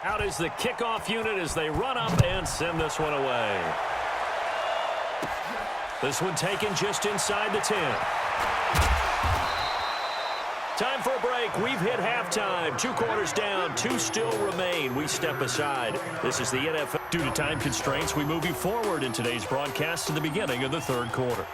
Out is the kickoff unit as they run up and send this one away. This one taken just inside the 10. Time for a break. We've hit halftime. 2 quarters down. 2 still remain. We step aside. This is the NFL. Due to time constraints, we move you forward in today's broadcast to the beginning of the third quarter.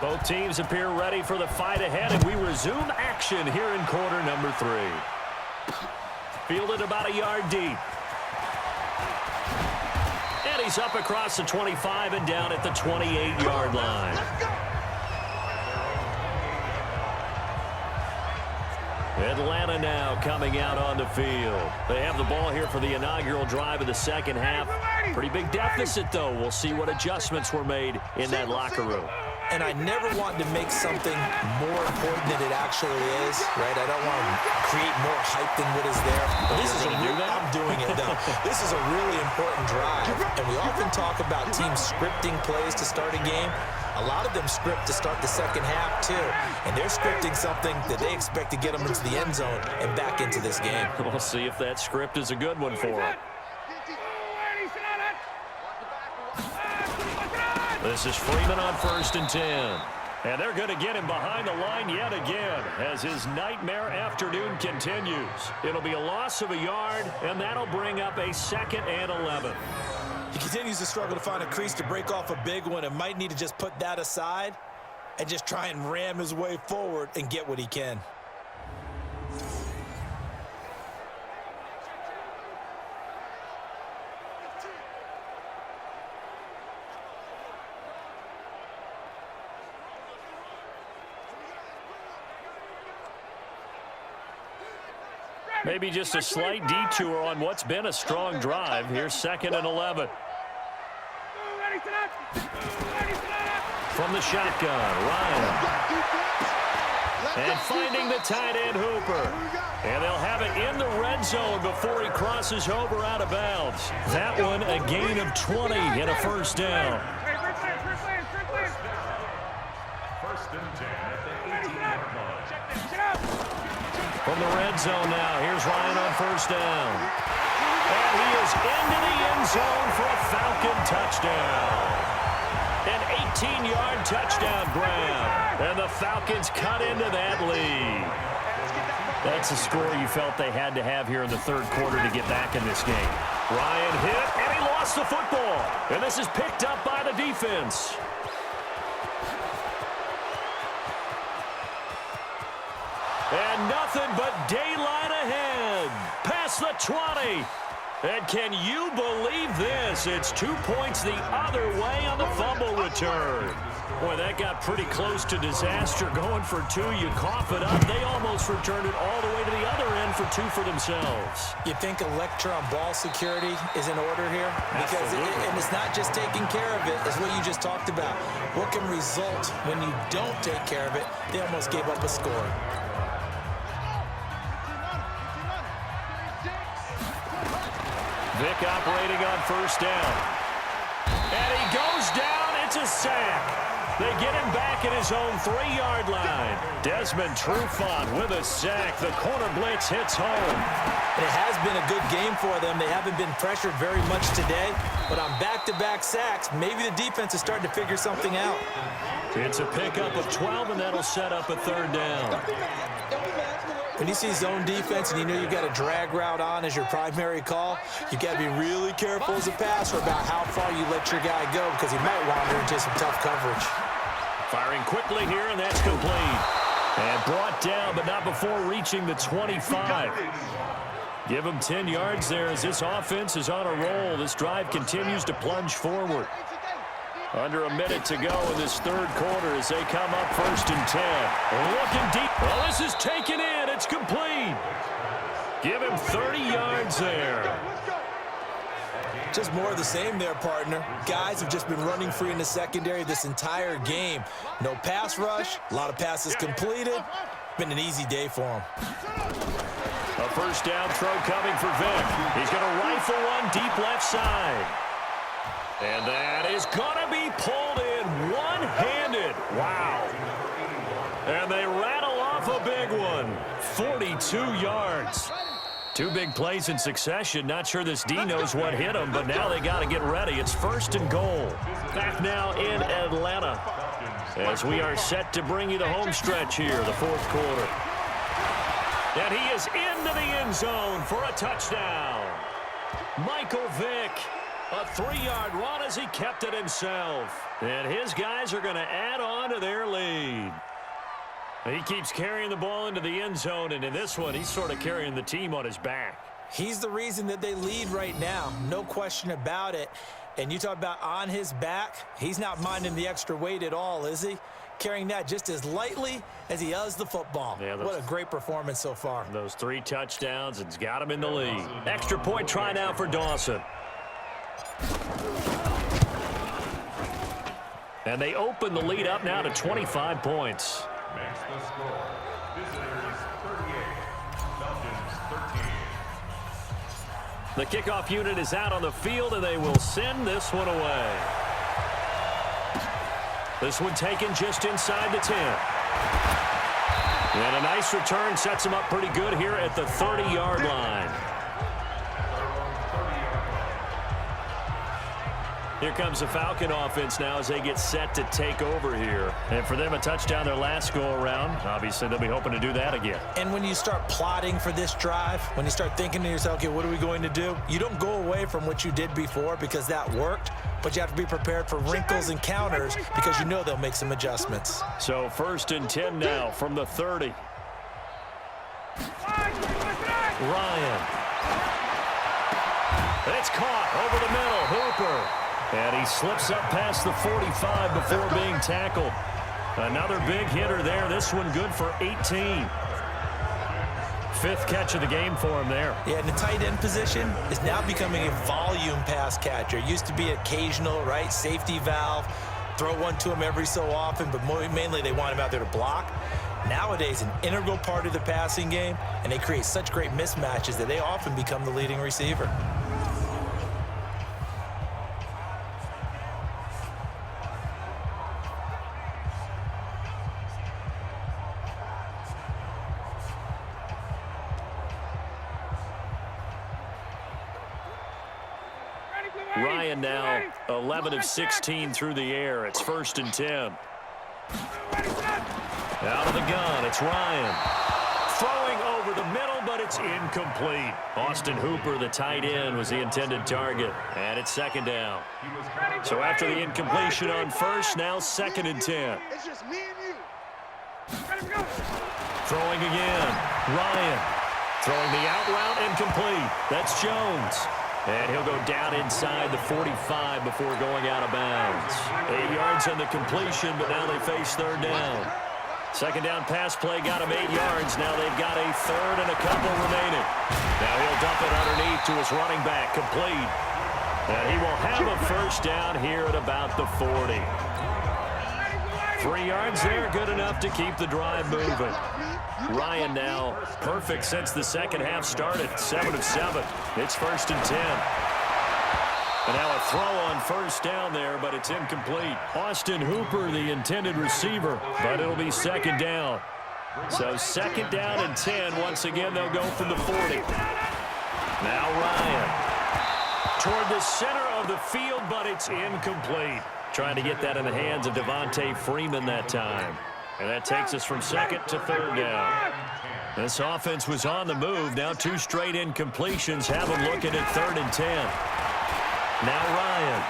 Both teams appear ready for the fight ahead, and we resume action here in quarter number 3. Fielded about a yard deep. And he's up across the 25 and down at the 28-yard line. Atlanta now coming out on the field. They have the ball here for the inaugural drive of the second half. Pretty big deficit, though. We'll see what adjustments were made in that locker room. And I never want to make something more important than it actually is, right? I don't want to create more hype than what is there. But this is I'm doing it now. This is a really important drive. And we often talk about teams scripting plays to start a game. A lot of them script to start the second half, too. And they're scripting something that they expect to get them into the end zone and back into this game. We'll see if that script is a good one for them. This is Freeman on 1st and 10. And they're going to get him behind the line yet again as his nightmare afternoon continues. It'll be a loss of a yard, and that'll bring up a 2nd and 11. He continues to struggle to find a crease to break off a big one and might need to just put that aside and just try and ram his way forward and get what he can. Maybe just a slight detour on what's been a strong drive. Here's 2nd and 11. From the shotgun, Ryan. And finding the tight end, Hooper. And they'll have it in the red zone before he crosses over out of bounds. That one a gain of 20 and a first down. From the red zone now, here's Ryan on 1st down. And he is into the end zone for a Falcon touchdown. An 18-yard touchdown grab. And the Falcons cut into that lead. That's a score you felt they had to have here in the third quarter to get back in this game. Ryan hit, and he lost the football. And this is picked up by the defense. And nothing but daylight ahead. Past the 20. And can you believe this? It's 2 points the other way on the fumble return. Boy, that got pretty close to disaster. Going for 2, you cough it up. They almost returned it all the way to the other end for 2 for themselves. You think a lecture on ball security is in order here? Because and it's not just taking care of it. It's what you just talked about. What can result when you don't take care of it? They almost gave up a score. Vick operating on 1st down. And he goes down. It's a sack. They get him back at his own 3-yard line. Desmond Trufant with a sack. The corner blitz hits home. And it has been a good game for them. They haven't been pressured very much today. But on back-to-back sacks, maybe the defense is starting to figure something out. It's a pickup of 12, and that'll set up a 3rd down. When you see zone defense and you know you've got a drag route on as your primary call, you've got to be really careful as a passer about how far you let your guy go because he might wander into some tough coverage. Firing quickly here, and that's complete. And brought down, but not before reaching the 25. Give him 10 yards there as this offense is on a roll. This drive continues to plunge forward. Under a minute to go in this third quarter as they come up 1st and 10. Looking deep. Well, this is taken in. It's complete. Give him 30 yards there. Just more of the same there, partner. Guys have just been running free in the secondary this entire game. No pass rush, a lot of passes completed. Been an easy day for him. A first down throw coming for Vick. He's going to rifle one deep left side. And that is going to be pulled in one-handed. Wow. And they rattle off a big one. 42 yards. 2 big plays in succession. Not sure this D knows what hit him, but now they got to get ready. It's 1st and goal. Back now in Atlanta as we are set to bring you the home stretch here, the 4th quarter. And he is into the end zone for a touchdown. Michael Vick, a 3-yard run as he kept it himself. And his guys are going to add on to their lead. He keeps carrying the ball into the end zone, and in this one, he's sort of carrying the team on his back. He's the reason that they lead right now, no question about it. And you talk about on his back, he's not minding the extra weight at all, is he? Carrying that just as lightly as he does the football. Yeah, what a great performance so far. Those 3 touchdowns, it's got him in the lead. Extra point try now for Dawson. And they open the lead up now to 25 points. Makes the score. Visitors 38, Falcons 13. The kickoff unit is out on the field, and they will send this one away. This one taken just inside the 10. And a nice return sets him up pretty good here at the 30-yard line. Here comes the Falcon offense now as they get set to take over here. And for them, a touchdown their last go-around. Obviously, they'll be hoping to do that again. And when you start plotting for this drive, when you start thinking to yourself, okay, what are we going to do? You don't go away from what you did before because that worked, but you have to be prepared for wrinkles and counters because you know they'll make some adjustments. So 1st and 10 now from the 30. Ryan. It's caught over the middle. Hooper. And he slips up past the 45 before being tackled. Another big hitter there. This one good for 18. 5th catch of the game for him there. Yeah, and the tight end position is now becoming a volume pass catcher. It used to be occasional, right? Safety valve. Throw one to him every so often, but mainly they want him out there to block. Nowadays, an integral part of the passing game, and they create such great mismatches that they often become the leading receiver. Ryan now 11 of 16 through the air. It's 1st and 10. Out of the gun, it's Ryan. Throwing over the middle, but it's incomplete. Austin Hooper, the tight end, was the intended target. And it's 2nd down. So after the incompletion on 1st, now 2nd and 10. It's just me and you. Throwing again. Ryan. Throwing the out route, incomplete. That's Jones. And he'll go down inside the 45 before going out of bounds. 8 yards on the completion, but now they face 3rd down. 2nd down pass play got him 8 yards. Now they've got a 3rd and a couple remaining. Now he'll dump it underneath to his running back, complete. And he will have a 1st down here at about the 40. 3 yards there, good enough to keep the drive moving. Ryan now perfect since the second half started. 7 of 7. It's 1st and 10. And now a throw on 1st down there, but it's incomplete. Austin Hooper, the intended receiver, but it'll be 2nd down. So 2nd down and 10. Once again, they'll go from the 40. Now Ryan. Toward the center of the field, but it's incomplete. Trying to get that in the hands of Devontae Freeman that time. And that takes us from 2nd to 3rd down. This offense was on the move. Now 2 straight incompletions have them looking at 3rd and 10. Now Ryan.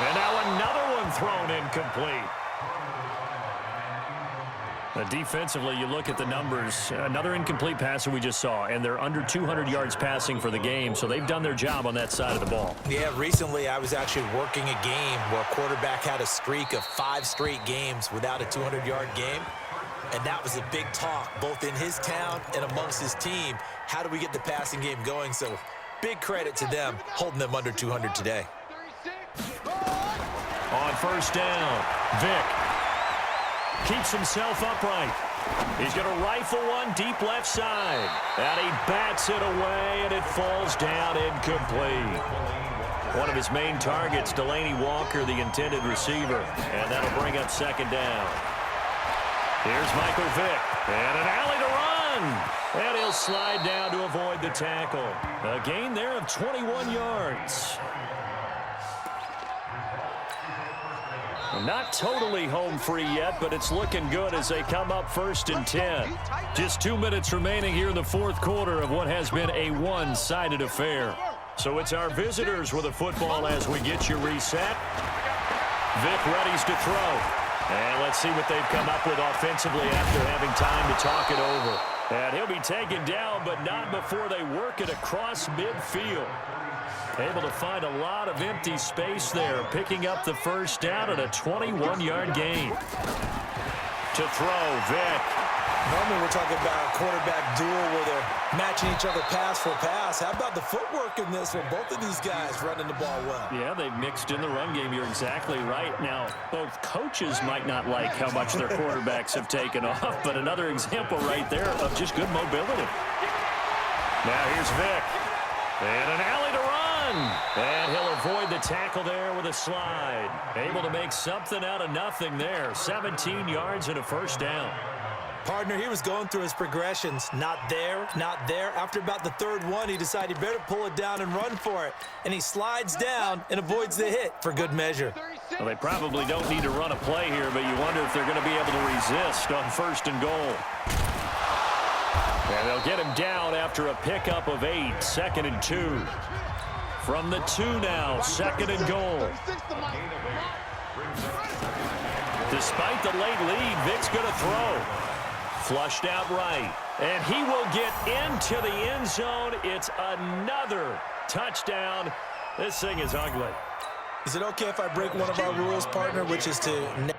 And now another one thrown incomplete. Defensively, you look at the numbers. Another incomplete pass that we just saw, and they're under 200 yards passing for the game, so they've done their job on that side of the ball. Yeah, recently I was actually working a game where a quarterback had a streak of 5 straight games without a 200-yard game, and that was a big talk, both in his town and amongst his team. How do we get the passing game going? So big credit to them holding them under 200 today. On first down, Vick keeps himself upright. He's going to rifle one deep left side. And he bats it away, and it falls down incomplete. One of his main targets, Delaney Walker, the intended receiver. And that'll bring up 2nd down. Here's Michael Vick. And an alley to run. And he'll slide down to avoid the tackle. A gain there of 21 yards. Not totally home free yet, but it's looking good as they come up 1st and 10. Just 2 minutes remaining here in the 4th quarter of what has been a one-sided affair. So it's our visitors with the football as we get you reset. Vick readies to throw. And let's see what they've come up with offensively after having time to talk it over. And he'll be taken down, but not before they work it across midfield. Able to find a lot of empty space there, picking up the 1st down at a 21-yard gain. To throw, Vick. Normally we're talking about a quarterback duel where they're matching each other pass for pass. How about the footwork in this one? Both of these guys running the ball well. Yeah, they've mixed in the run game. You're exactly right. Now, both coaches might not like how much their quarterbacks have taken off, but another example right there of just good mobility. Now here's Vick. And an alley to run. And he'll avoid the tackle there with a slide. Able to make something out of nothing there. 17 yards and a 1st down. Partner, he was going through his progressions. Not there, not there. After about the 3rd one, he decided he better pull it down and run for it. And he slides down and avoids the hit for good measure. Well, they probably don't need to run a play here, but you wonder if they're going to be able to resist on 1st and goal. And they'll get him down after a pickup of 8, 2nd and 2. From the 2 now, 2nd and goal. Despite the late lead, Vick's going to throw. Flushed out right. And he will get into the end zone. It's another touchdown. This thing is ugly. Is it okay if I break one of our rules, partner, which is to...